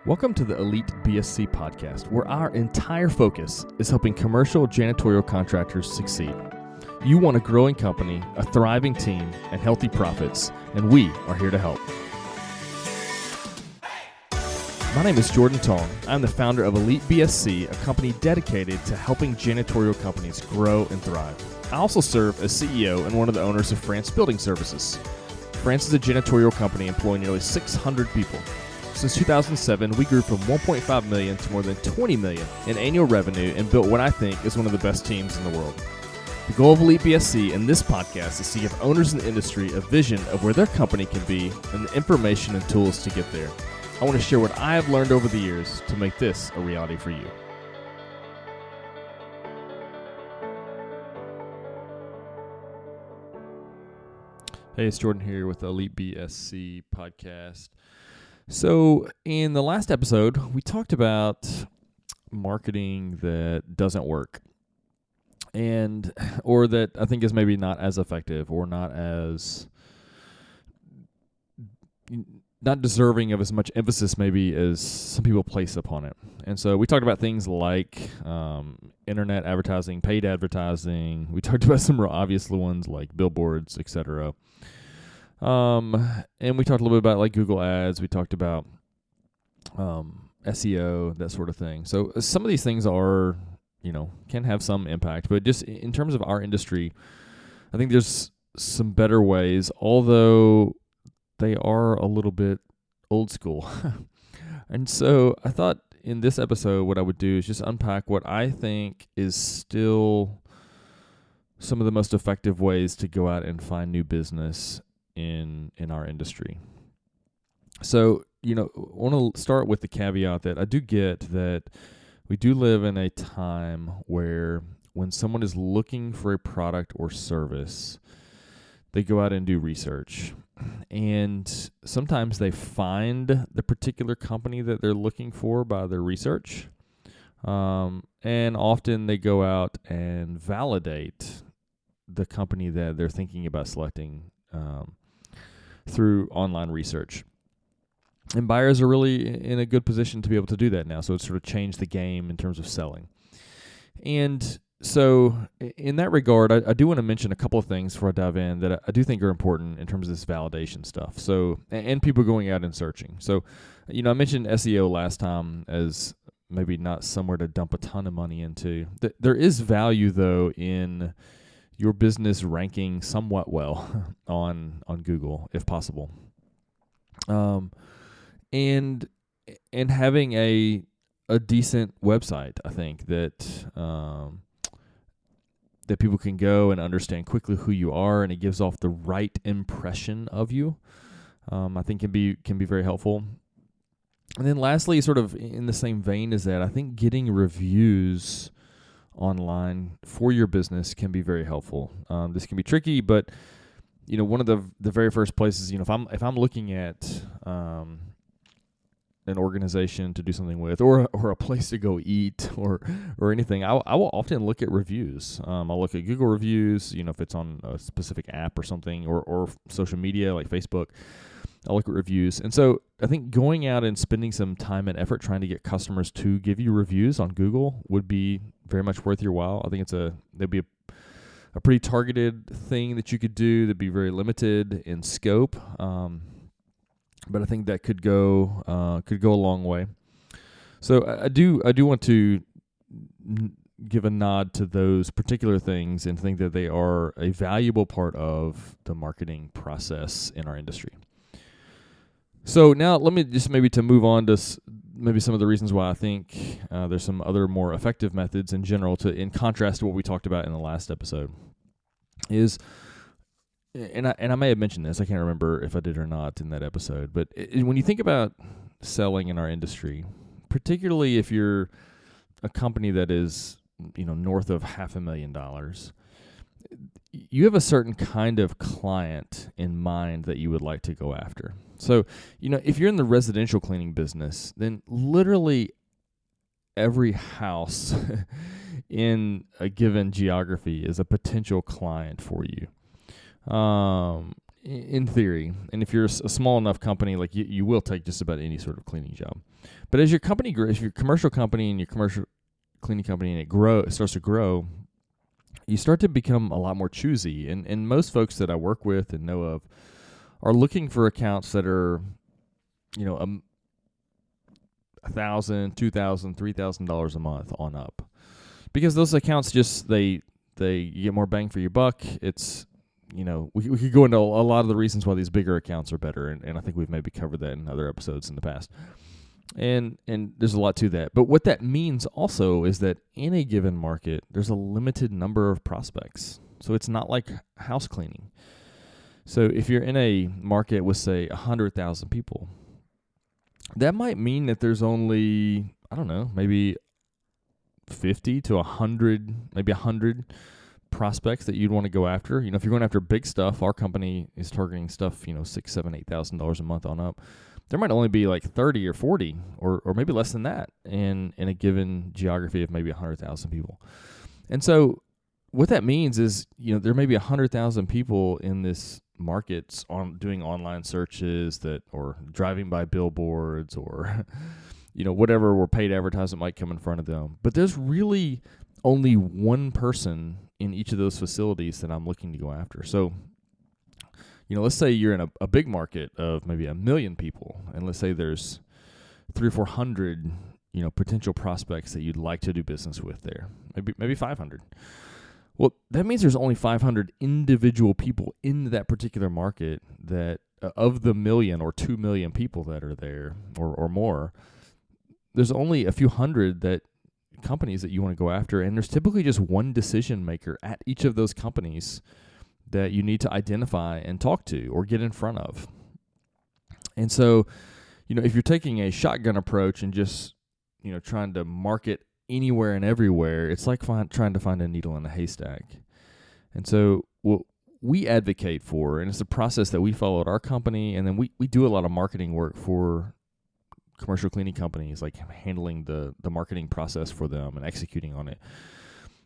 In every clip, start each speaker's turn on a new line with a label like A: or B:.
A: Welcome to the Elite BSC podcast, where our entire focus is helping commercial janitorial contractors succeed. You want a growing company, a thriving team, and healthy profits, and we are here to help. My name is Jordan Tong. I'm the founder of Elite BSC, a company dedicated to helping janitorial companies grow and thrive. I also serve as CEO and one of the owners of France Building Services. France is a janitorial company employing nearly 600 people. Since 2007, we grew from 1.5 million to more than 20 million in annual revenue and built what I think is one of the best teams in the world. The goal of Elite BSC in this podcast is to give owners in the industry a vision of where their company can be and the information and tools to get there. I want to share what I have learned over the years to make this a reality for you. Hey, it's Jordan here with the Elite BSC podcast. So in the last episode, we talked about marketing that doesn't work or that I think is maybe not as effective or not deserving of as much emphasis maybe as some people place upon it. And so we talked about things like internet advertising, paid advertising. We talked about some real obvious ones like billboards, etc. And we talked a little bit about like Google ads. We talked about SEO, that sort of thing. So some of these things are, can have some impact, but just in terms of our industry, I think there's some better ways, although they are a little bit old school. And so I thought in this episode, what I would do is just unpack what I think is still some of the most effective ways to go out and find new business in our industry. So, I want to start with the caveat that I do get that we do live in a time where when someone is looking for a product or service, they go out and do research. And sometimes they find the particular company that they're looking for by their research. And often they go out and validate the company that they're thinking about selecting through online research. And buyers are really in a good position to be able to do that now. So it's sort of changed the game in terms of selling. And so in that regard, I do want to mention a couple of things before I dive in that I do think are important in terms of this validation stuff. So, and people going out and searching. So, I mentioned SEO last time as maybe not somewhere to dump a ton of money into. There is value, though, in your business ranking somewhat well on Google, if possible. And having a decent website, I think, that people can go and understand quickly who you are, and it gives off the right impression of you. I think can be very helpful. And then lastly, sort of in the same vein as that, I think getting reviews online for your business can be very helpful. This can be tricky, but one of the very first places, if I'm looking at an organization to do something with, or a place to go eat, or anything, I will often look at reviews. I'll look at Google reviews, if it's on a specific app or something, or social media like Facebook. I'll look at reviews. And so I think going out and spending some time and effort trying to get customers to give you reviews on Google would be very much worth your while. I think there'd be a pretty targeted thing that you could do that'd be very limited in scope. But I think that could go a long way. So I do want to give a nod to those particular things and think that they are a valuable part of the marketing process in our industry. So now let me just maybe to move on to maybe some of the reasons why I think there's some other more effective methods in general in contrast to what we talked about in the last episode is, and I may have mentioned this, I can't remember if I did or not in that episode, but when you think about selling in our industry, particularly if you're a company that is, north of $500,000, you have a certain kind of client in mind that you would like to go after. So, if you're in the residential cleaning business, then literally every house in a given geography is a potential client for you. in theory, and if you're a small enough company, like you will take just about any sort of cleaning job. But as your company grows, if you're a commercial company and your commercial cleaning company and it starts to grow, you start to become a lot more choosy. And most folks that I work with and know of are looking for accounts that are, $1,000, $2,000, $3,000 a month on up, because those accounts just you get more bang for your buck. It's we could go into a lot of the reasons why these bigger accounts are better, and I think we've maybe covered that in other episodes in the past. And there's a lot to that. But what that means also is that in a given market, there's a limited number of prospects. So it's not like house cleaning. So if you're in a market with, say, 100,000 people, that might mean that there's only, I don't know, maybe 50 to 100, maybe 100 prospects that you'd want to go after. If you're going after big stuff, our company is targeting stuff, $6,000, $7,000, $8,000 a month on up. There might only be like 30 or 40 or maybe less than that in a given geography of maybe 100,000 people. And so what that means is, there may be 100,000 people in this markets doing online searches or driving by billboards or, whatever where paid advertisement might come in front of them. But there's really only one person in each of those facilities that I'm looking to go after. So, let's say you're in a big market of maybe 1 million people, and let's say there's 300 or 400, potential prospects that you'd like to do business with there, maybe 500. Well, that means there's only 500 individual people in that particular market that of the 1 million or 2 million people that are there or more, there's only a few hundred companies that you want to go after, and there's typically just one decision maker at each of those companies that you need to identify and talk to or get in front of. And so, if you're taking a shotgun approach and just, trying to market anywhere and everywhere, it's like trying to find a needle in a haystack. And so what we advocate for, and it's a process that we follow at our company, and then we do a lot of marketing work for commercial cleaning companies, like handling the marketing process for them and executing on it.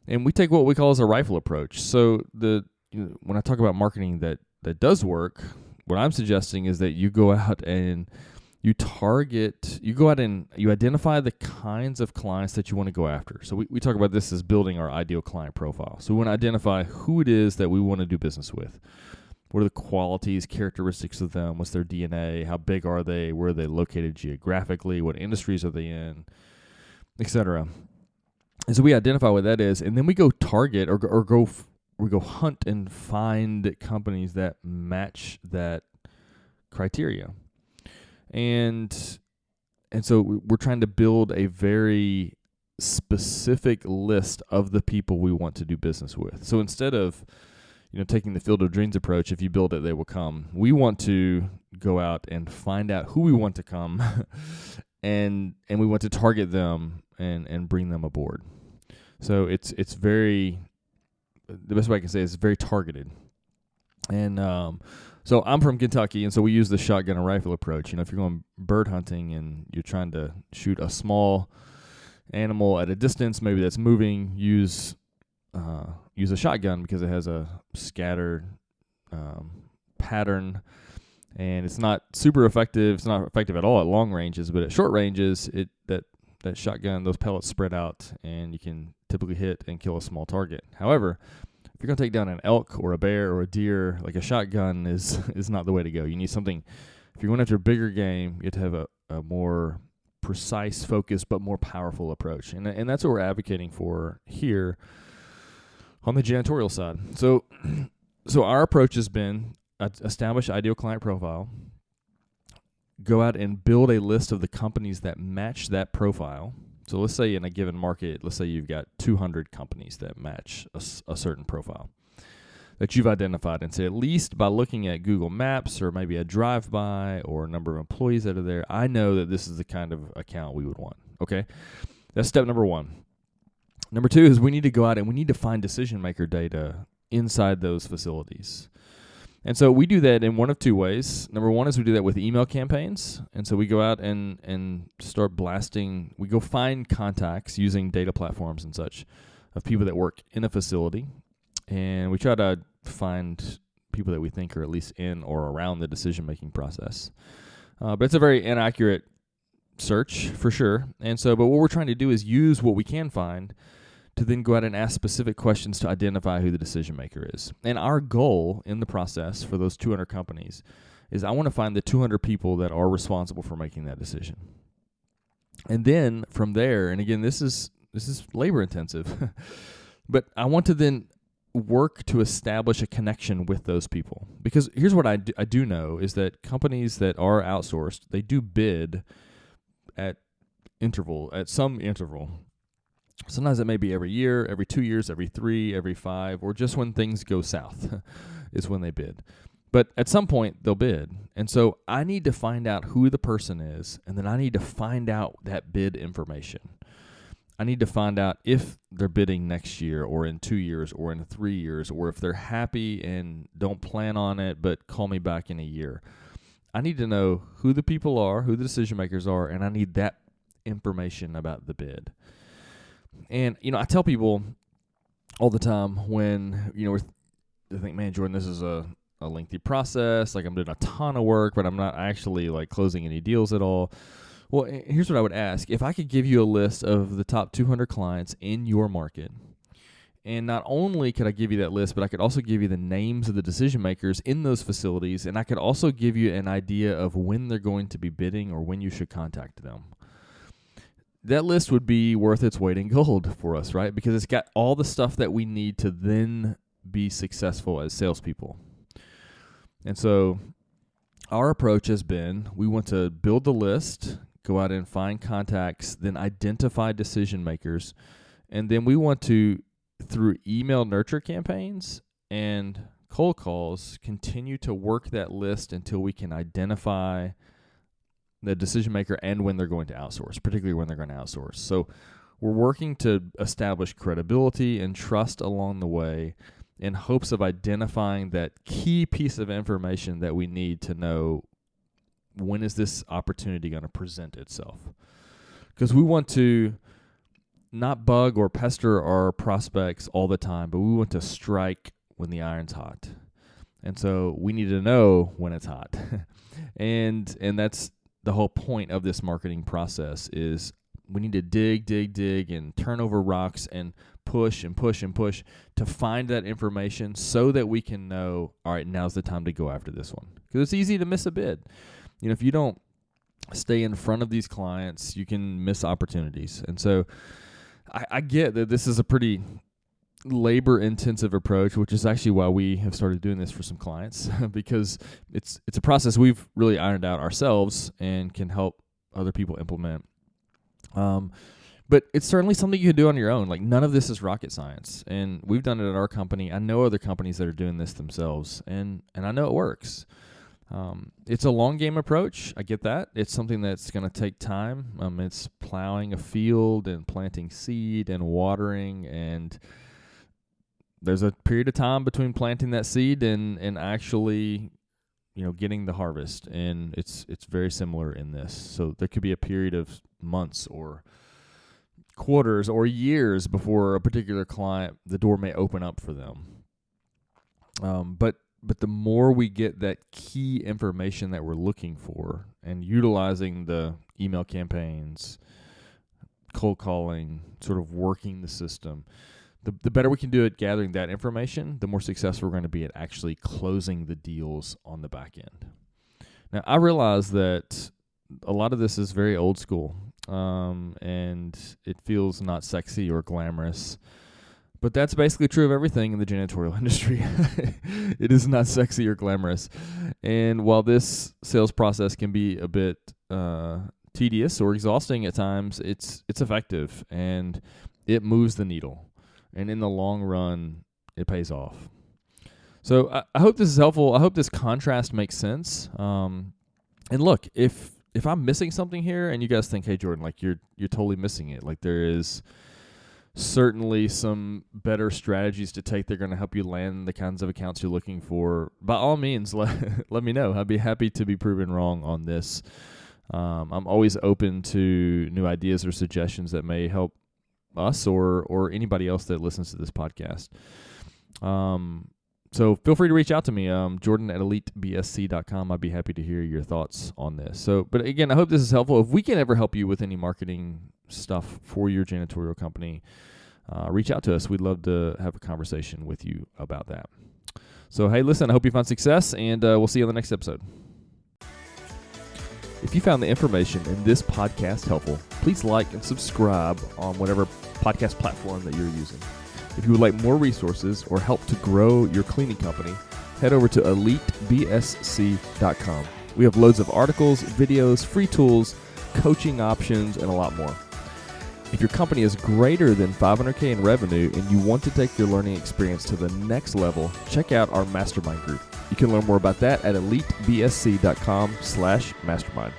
A: And we take what we call as a rifle approach. So when I talk about marketing that does work, what I'm suggesting is that you go out and you identify the kinds of clients that you want to go after. So we talk about this as building our ideal client profile. So we want to identify who it is that we want to do business with. What are the qualities, characteristics of them? What's their DNA? How big are they? Where are they located geographically? What industries are they in? Etc. And so we identify what that is, and then we go target we go hunt and find companies that match that criteria. And so we're trying to build a very specific list of the people we want to do business with. So instead of, taking the field of dreams approach, if you build it, they will come. We want to go out and find out who we want to come and we want to target them and bring them aboard. So it's very, the best way I can say is it's very targeted. And so I'm from Kentucky, and so we use the shotgun and rifle approach. If you're going bird hunting and you're trying to shoot a small animal at a distance, maybe that's moving, use a shotgun because it has a scattered pattern, and it's not super effective. It's not effective at all at long ranges, but at short ranges, that shotgun, those pellets spread out, and you can typically hit and kill a small target. However, if you're going to take down an elk or a bear or a deer, like a shotgun is not the way to go. You need something, if you're going after a bigger game, you have to have a more precise, focused, but more powerful approach. And that's what we're advocating for here on the janitorial side. So our approach has been establish ideal client profile, go out and build a list of the companies that match that profile. So let's say in a given market, let's say you've got 200 companies that match a certain profile that you've identified, and say at least by looking at Google Maps or maybe a drive-by or a number of employees that are there, I know that this is the kind of account we would want. Okay, that's step number one. Number two is we need to go out and we need to find decision-maker data inside those facilities. And so we do that in one of two ways. Number one is we do that with email campaigns. And so we go out and start blasting. We go find contacts using data platforms and such of people that work in a facility. And we try to find people that we think are at least in or around the decision-making process. But it's a very inaccurate search for sure. And so, but what we're trying to do is use what we can find to then go out and ask specific questions to identify who the decision maker is. And our goal in the process for those 200 companies is I want to find the 200 people that are responsible for making that decision. And then from there, and again, this is labor intensive, but I want to then work to establish a connection with those people. Because here's what I do know is that companies that are outsourced, they do bid at some interval. Sometimes it may be every year, every 2 years, every 3, every 5, or just when things go south is when they bid. But at some point, they'll bid. And so I need to find out who the person is, and then I need to find out that bid information. I need to find out if they're bidding next year or in 2 years or in 3 years, or if they're happy and don't plan on it but call me back in a year. I need to know who the people are, who the decision makers are, and I need that information about the bid. And, I tell people all the time when, they think, man, Jordan, this is a lengthy process. Like, I'm doing a ton of work, but I'm not actually, closing any deals at all. Well, here's what I would ask. If I could give you a list of the top 200 clients in your market, and not only could I give you that list, but I could also give you the names of the decision makers in those facilities, and I could also give you an idea of when they're going to be bidding or when you should contact them. That list would be worth its weight in gold for us, right? Because it's got all the stuff that we need to then be successful as salespeople. And so our approach has been, we want to build the list, go out and find contacts, then identify decision makers, and then we want to, through email nurture campaigns and cold calls, continue to work that list until we can identify the decision maker and when they're going to outsource, particularly when they're going to outsource. So we're working to establish credibility and trust along the way in hopes of identifying that key piece of information that we need to know when is this opportunity going to present itself. Because we want to not bug or pester our prospects all the time, but we want to strike when the iron's hot. And so we need to know when it's hot. and that's the whole point of this marketing process is we need to dig, and turn over rocks and push to find that information so that we can know, all right, now's the time to go after this one. Because it's easy to miss a bid. If you don't stay in front of these clients, you can miss opportunities. And so I get that this is a pretty labor-intensive approach, which is actually why we have started doing this for some clients, because it's a process we've really ironed out ourselves and can help other people implement. But it's certainly something you can do on your own. None of this is rocket science, and we've done it at our company. I know other companies that are doing this themselves, and I know it works. It's a long game approach. I get that. It's something that's going to take time. It's plowing a field and planting seed and watering, and there's a period of time between planting that seed and actually, getting the harvest. And it's very similar in this. So there could be a period of months or quarters or years before a particular client, the door may open up for them. But the more we get that key information that we're looking for and utilizing the email campaigns, cold calling, sort of working the system, the better we can do at gathering that information, the more successful we're going to be at actually closing the deals on the back end. Now, I realize that a lot of this is very old school, and it feels not sexy or glamorous. But that's basically true of everything in the janitorial industry. It is not sexy or glamorous. And while this sales process can be a bit tedious or exhausting at times, it's effective and it moves the needle. And in the long run, it pays off. So I hope this is helpful. I hope this contrast makes sense. And look, if I'm missing something here and you guys think, hey, Jordan, you're totally missing it. There is certainly some better strategies to take. They're going to help you land the kinds of accounts you're looking for. By all means, let me know. I'd be happy to be proven wrong on this. I'm always open to new ideas or suggestions that may help us or anybody else that listens to this podcast. So feel free to reach out to me, Jordan at elitebsc.com. I'd be happy to hear your thoughts on this. So, but again, I hope this is helpful. If we can ever help you with any marketing stuff for your janitorial company, reach out to us. We'd love to have a conversation with you about that. So, hey, listen, I hope you found success, and we'll see you on the next episode. If you found the information in this podcast helpful, please like and subscribe on whatever podcast platform that you're using. If you would like more resources or help to grow your cleaning company, head over to elitebsc.com. We have loads of articles, videos, free tools, coaching options, and a lot more. If your company is greater than $500K in revenue and you want to take your learning experience to the next level, check out our mastermind group. You can learn more about that at elitebsc.com/mastermind.